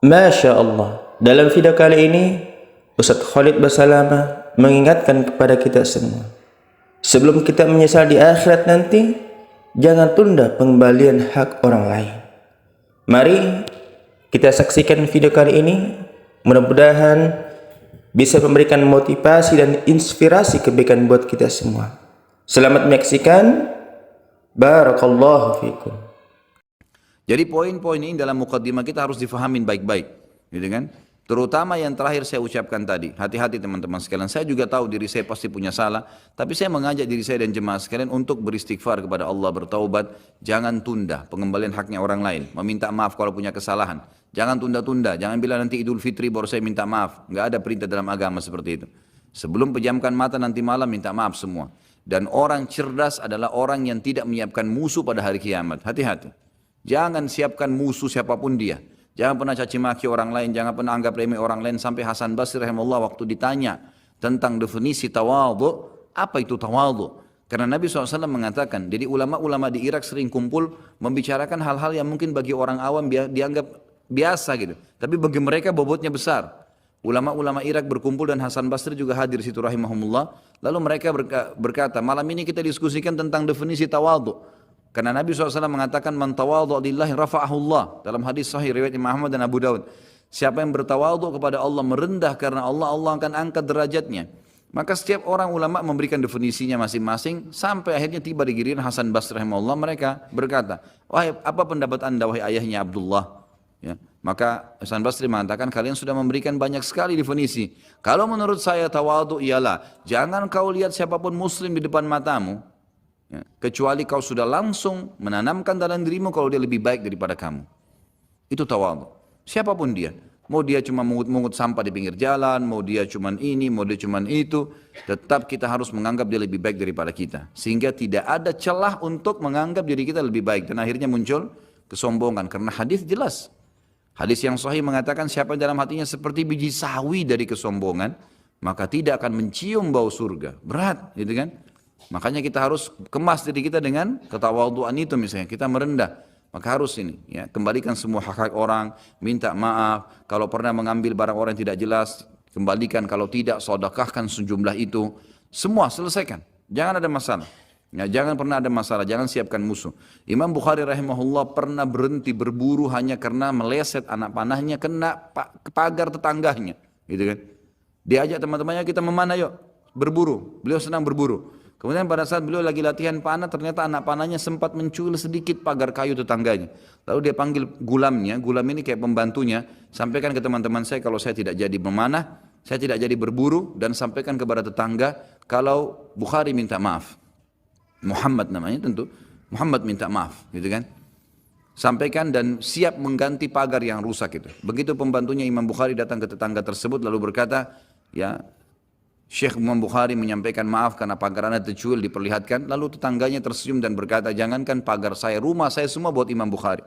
Masya Allah, dalam video kali ini Ustadz Khalid Basalamah mengingatkan kepada kita semua, sebelum kita menyesal di akhirat nanti, jangan tunda pengembalian hak orang lain. Mari kita saksikan video kali ini, mudah-mudahan bisa memberikan motivasi dan inspirasi kebaikan buat kita semua. Selamat menyaksikan. Barakallahu fikum. Jadi poin-poin ini dalam mukaddimah kita harus difahamin baik-baik, gitu kan? Terutama yang terakhir saya ucapkan tadi, hati-hati teman-teman sekalian. Saya juga tahu diri saya pasti punya salah, tapi saya mengajak diri saya dan jemaah sekalian untuk beristighfar kepada Allah, bertaubat. Jangan tunda pengembalian haknya orang lain, meminta maaf kalau punya kesalahan. Jangan tunda-tunda, jangan bilang nanti Idul Fitri baru saya minta maaf. Nggak ada perintah dalam agama seperti itu. Sebelum pejamkan mata nanti malam minta maaf semua. Dan orang cerdas adalah orang yang tidak menyiapkan musuh pada hari kiamat. Hati-hati. Jangan siapkan musuh siapapun dia. Jangan pernah caci maki orang lain, jangan pernah anggap remeh orang lain. Sampai Hasan Basri rahimahullah waktu ditanya tentang definisi tawadhu, apa itu tawadhu? Karena Nabi SAW mengatakan, jadi ulama-ulama di Irak sering kumpul membicarakan hal-hal yang mungkin bagi orang awam dianggap biasa gitu. Tapi bagi mereka bobotnya besar. Ulama-ulama Irak berkumpul dan Hasan Basri juga hadir di situ rahimahumullah. Lalu mereka berkata, malam ini kita diskusikan tentang definisi tawadhu. Karena Nabi SAW mengatakan, man tawadhu lillahi rafa'ahullah. Dalam hadis sahih riwayat Imam Ahmad dan Abu Daud. Siapa yang bertawadhu kepada Allah, merendah karena Allah, Allah akan angkat derajatnya. Maka setiap orang ulama memberikan definisinya masing-masing. Sampai akhirnya tiba di giliran Hasan Basri rahimahullah, mereka berkata, wahai apa pendapat anda wahai ayahnya Abdullah? Ya. Maka Hasan Basri mengatakan, kalian sudah memberikan banyak sekali definisi. Kalau menurut saya tawadhu ialah, jangan kau lihat siapapun muslim di depan matamu, ya, kecuali kau sudah langsung menanamkan dalam dirimu kalau dia lebih baik daripada kamu. Itu tawadhu. Siapapun dia, mau dia cuma mungut sampah di pinggir jalan, mau dia cuma ini, mau dia cuma itu, tetap kita harus menganggap dia lebih baik daripada kita. Sehingga tidak ada celah untuk menganggap diri kita lebih baik. Dan akhirnya muncul kesombongan. Karena hadis jelas. Hadis yang sahih mengatakan, siapa yang dalam hatinya seperti biji sawi dari kesombongan, maka tidak akan mencium bau surga. Berat, gitu kan? Makanya kita harus kemas diri kita dengan ketawadhuan itu misalnya. Kita merendah. Maka harus ini, ya, kembalikan semua hak-hak orang, minta maaf. Kalau pernah mengambil barang orang yang tidak jelas, kembalikan. Kalau tidak, sedekahkan sejumlah itu. Semua selesaikan. Jangan ada masalah. Ya, jangan pernah ada masalah, jangan siapkan musuh. Imam Bukhari rahimahullah pernah berhenti berburu hanya karena meleset anak panahnya kena pagar tetangganya. Gitu kan? Diajak teman-temannya, kita memanah yuk, berburu. Beliau senang berburu. Kemudian pada saat beliau lagi latihan panah, ternyata anak panahnya sempat mencul sedikit pagar kayu tetangganya. Lalu dia panggil gulamnya, gulam ini kayak pembantunya, sampaikan ke teman-teman saya kalau saya tidak jadi memanah, saya tidak jadi berburu, dan sampaikan kepada tetangga kalau Bukhari minta maaf. Muhammad namanya tentu, Muhammad minta maaf, gitu kan? Sampaikan dan siap mengganti pagar yang rusak itu. Begitu pembantunya Imam Bukhari datang ke tetangga tersebut lalu berkata, ya Syekh Imam Bukhari menyampaikan maaf karena pagar anda tercuil diperlihatkan. Lalu tetangganya tersenyum dan berkata, jangankan pagar saya, rumah saya semua buat Imam Bukhari.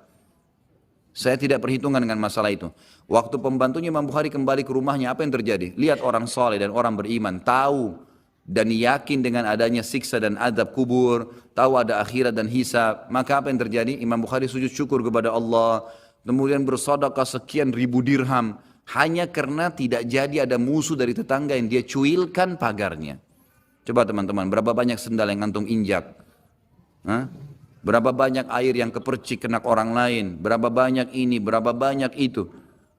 Saya tidak perhitungan dengan masalah itu. Waktu pembantunya Imam Bukhari kembali ke rumahnya, apa yang terjadi? Lihat orang soleh dan orang beriman, tahu dan yakin dengan adanya siksa dan adab kubur, tahu ada akhirat dan hisab, maka apa yang terjadi? Imam Bukhari sujud syukur kepada Allah, kemudian bersedekah sekian ribu dirham, hanya karena tidak jadi ada musuh dari tetangga yang dia cuilkan pagarnya. Coba teman-teman, berapa banyak sendal yang ngantung injak? Hah? Berapa banyak air yang kepercik kena orang lain? Berapa banyak ini, berapa banyak itu?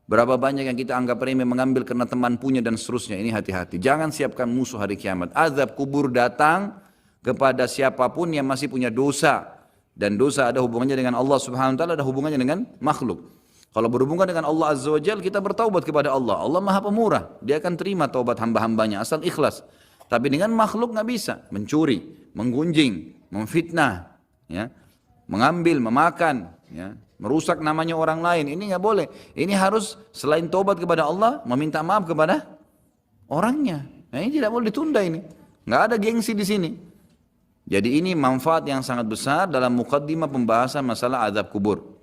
Berapa banyak yang kita anggap remeh mengambil karena teman punya dan seterusnya. Ini hati-hati. Jangan siapkan musuh hari kiamat. Azab kubur datang kepada siapapun yang masih punya dosa. Dan dosa ada hubungannya dengan Allah subhanahu wa ta'ala, ada hubungannya dengan makhluk. Kalau berhubungan dengan Allah azza wa jalla, kita bertaubat kepada Allah. Allah maha pemurah. Dia akan terima taubat hamba-hambanya asal ikhlas. Tapi dengan makhluk nggak bisa. Mencuri, menggunjing, memfitnah, ya, mengambil, memakan, ya, merusak namanya orang lain, ini nggak boleh. Ini harus selain taubat kepada Allah, meminta maaf kepada orangnya. Nah, ini tidak boleh ditunda ini. Nggak ada gengsi di sini. Jadi ini manfaat yang sangat besar dalam mukaddimah pembahasan masalah azab kubur.